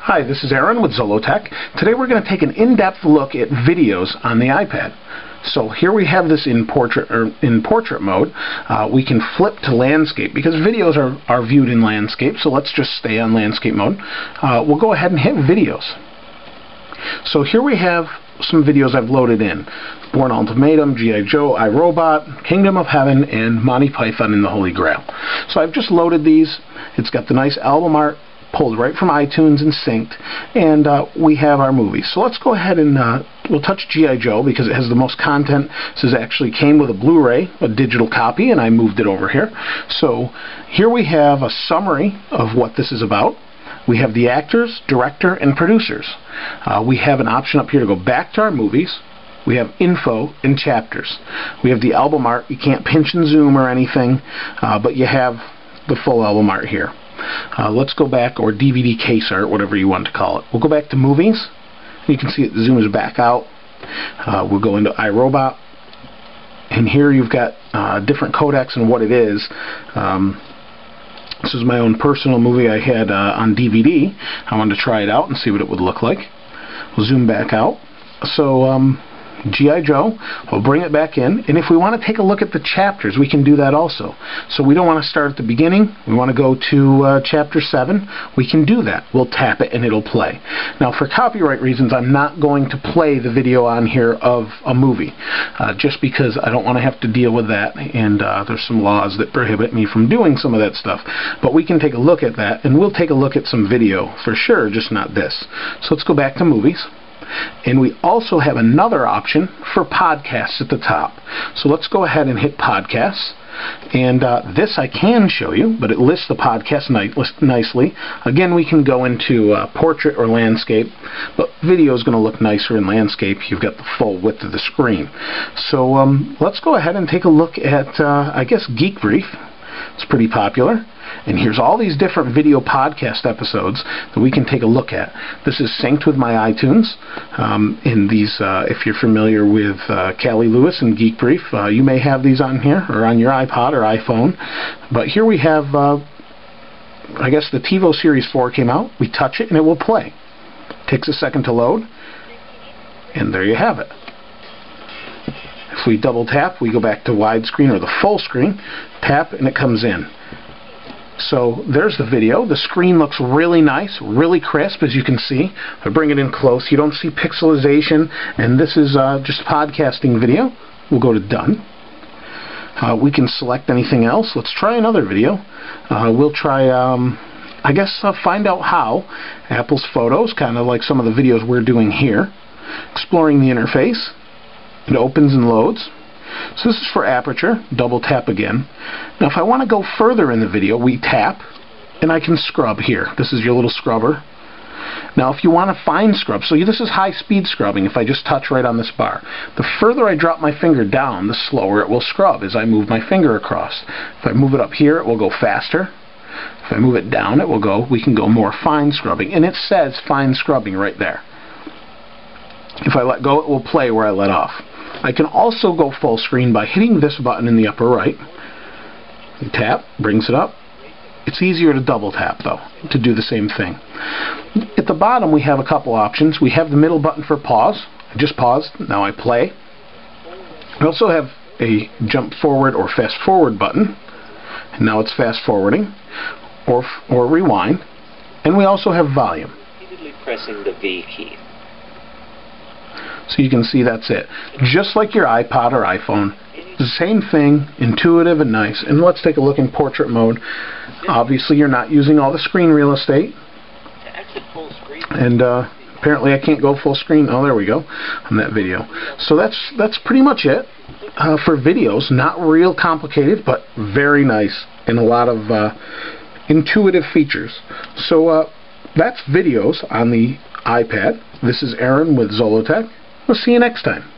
Hi, this is Aaron with Zollotech. Today we're going to take an in-depth look at videos on the iPad. So here we have this in portrait mode. We can flip to landscape because videos are viewed in landscape, so let's just stay on landscape mode. We'll go ahead and hit videos. So here we have some videos I've loaded in. Bourne Ultimatum, G.I. Joe, iRobot, Kingdom of Heaven, and Monty Python and the Holy Grail. So I've just loaded these. It's got the nice album art pulled right from iTunes and synced, and we have our movies. So let's go ahead and we'll touch G.I. Joe because it has the most content. This actually came with a Blu-ray, a digital copy, and I moved it over here. So here we have a summary of what this is about. We have the actors, director, and producers. We have an option up here to go back to our movies. We have info and chapters. We have the album art. You can't pinch and zoom or anything, but you have the full album art here. Let's go back, or DVD case art, whatever you want to call it. We'll go back to movies. You can see it zooms back out. We'll go into iRobot, and here you've got different codecs and what it is. This is my own personal movie I had on DVD. I wanted to try it out and see what it would look like. We'll zoom back out. So G.I. Joe, we'll bring it back in, and if we want to take a look at the chapters, we can do that also. So we don't want to start at the beginning, we want to go to chapter 7, we can do that. We'll tap it and it'll play. Now for copyright reasons, I'm not going to play the video on here of a movie, just because I don't want to have to deal with that, and there's some laws that prohibit me from doing some of that stuff. But we can take a look at that, and we'll take a look at some video for sure, just not this. So let's go back to movies. And we also have another option for podcasts at the top. So let's go ahead and hit podcasts. And this I can show you, but it lists the podcast nicely. Again, we can go into portrait or landscape, but video is going to look nicer in landscape. You've got the full width of the screen. So let's go ahead and take a look at, I guess, Geek Brief. It's pretty popular. And here's all these different video podcast episodes that we can take a look at. This is synced with my iTunes. In these, if you're familiar with Callie Lewis and Geek Brief, you may have these on here or on your iPod or iPhone. But here we have, I guess the TiVo Series 4 came out. We touch it and it will play. Takes a second to load, and there you have it. If we double tap, we go back to widescreen or the full screen. Tap and it comes in. So there's the video. The screen looks really nice, really crisp, as you can see. If I bring it in close, you don't see pixelization, and this is just podcasting video. We'll go to done. We can select anything else. Let's try another video. We'll try, I guess, find out how. Apple's Photos, kind of like some of the videos we're doing here. Exploring the interface. It opens and loads. So this is for aperture. Double tap again. Now if I want to go further in the video, we tap and I can scrub here. This is your little scrubber. Now if you want to fine scrub, so this is high speed scrubbing if I just touch right on this bar. The further I drop my finger down, the slower it will scrub as I move my finger across. If I move it up here, it will go faster. If I move it down, it will go, we can go more fine scrubbing. And it says fine scrubbing right there. If I let go, it will play where I let off. I can also go full screen by hitting this button in the upper right. You tap, brings it up. It's easier to double tap though, to do the same thing. At the bottom we have a couple options. We have the middle button for pause. I just paused, now I play. We also have a jump forward or fast forward button. And now it's fast forwarding. Or rewind. And we also have volume. Repeatedly pressing the V key. So you can see that's it. Just like your iPod or iPhone. The same thing, intuitive and nice. And let's take a look in portrait mode. Obviously you're not using all the screen real estate. And apparently I can't go full screen. Oh, there we go on that video. So that's pretty much it for videos. Not real complicated, but very nice and a lot of intuitive features. So that's videos on the iPad. This is Aaron with Zollotech. We'll see you next time.